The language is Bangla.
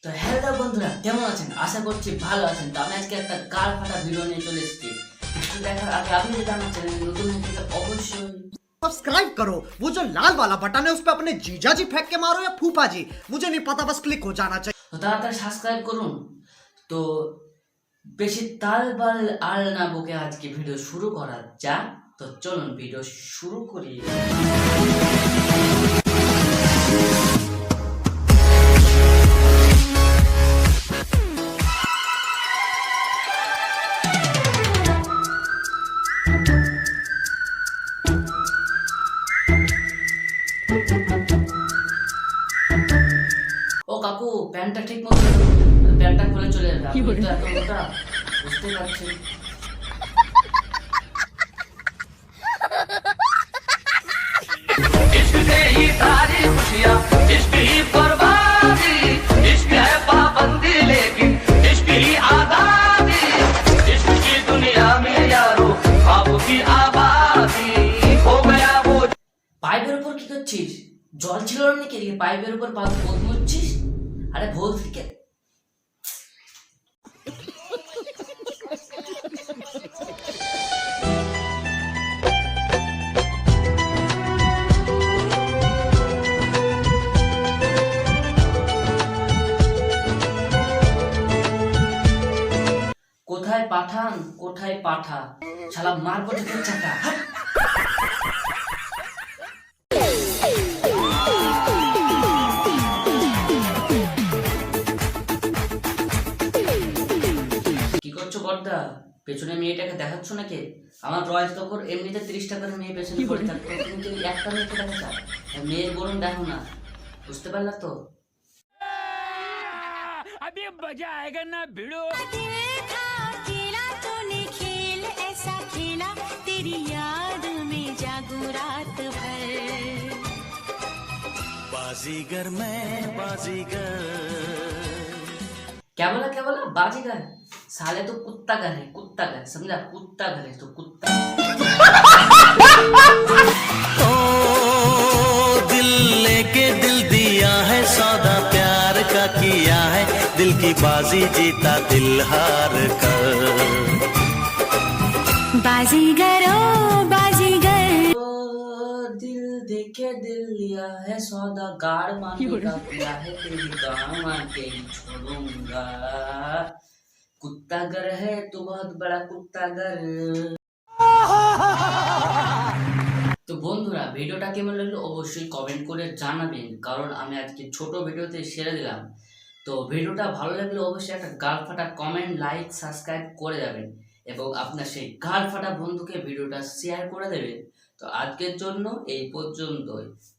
তো হ্যালো বন্ধুরা, কেমন আছেন? আশা করছি ভালো আছেন। তো আমি আজকে একটা গাল ফাটা ভিডিও নিয়ে চলে এসেছি। ভিডিও দেখার আগে আপনি যদি আমার চ্যানেলে নতুন হয়ে থাকেন অবশ্যই सब्सक्राइब करो। वो जो लाल वाला बटन है उस पर अपने जीजा जी फेंक के मारो या फूफा जी, मुझे नहीं पता, बस क्लिक हो जाना चाहिए। তো তাড়াতাড়ি সাবস্ক্রাইব করুন। তো বেশি তালবাল আর না বকে আজকে ভিডিও শুরু করা যাক। তো চলুন ভিডিও শুরু করি। ও কাকু, প্যান্টটা ঠিক মতো প্যান্টটা খুলে চলে যাবে। আপনি তো এত মোটা, বুঝতে পারছি। इश्क से ही सारी खुशियाँ, इश्क ही बर्बादी, इश्क है पाबंदी लेकिन इश्क ही आजादी, इश्क की दुनिया में यारो ख्वाब की आबादी हो गया वो। পাইপের উপর কি করছিস? জল ছিল না নাকি? এদিকে পাইপের উপর পা মুছছিস? আরে ভুল থেকে কোথায় পাঠান, কোথায় পাঠা, শালা মারবো তোকে চাকা। হাট! কি করছো বড়দা? পেছনে মেয়েটাকে দেখাচ্ছ নাকি? আমার রয়েস তখন এমনিতে 30 টাকার মেয়ে পেছনে পড়ে থাকতো, কিন্তু একটা মেয়েকে দেখা যায়। মেয়ের বরং দেখো না, বুঝতে পারলা তো? अभी मजा आएगा ना भिड़ो। देखा खेला तूने खेल ऐसा खेला तेरी याद में जागू रात भर बाजीगर मैं बाजीगर क्या बोला बाजीगर? साले तो कुत्ता घर है, कुत्ता घर, समझा? कुत्ता घर है तो कुत्ता। ओ दिल लेके दिल दिया है सौदा प्यार का किया है दिल की बाजी जीता दिल हार कर बाजीगर ओ बाजीगर ओ दिल देके दिल लिया है सौदा, गाड़ मारने का किया है तेरी गाड़ मार के ही छोड़ूंगा। कुत्ता घर है तो बहुत बड़ा कुत्ता घर। তো বন্ধুরা, ভিডিওটা কেমন লাগলো অবশ্যই কমেন্ট করে জানাবেন, কারণ আমি আজকে ছোট ভিডিওতে সেরে দিলাম। তো ভিডিওটা ভালো লাগলে অবশ্যই একটা গাল ফাটা কমেন্ট, লাইক, সাবস্ক্রাইব করে যাবেন এবং আপনার সেই গাল ফাটা বন্ধুকে ভিডিওটা শেয়ার করে দেবেন। তো আজকের জন্য এই পর্যন্তই।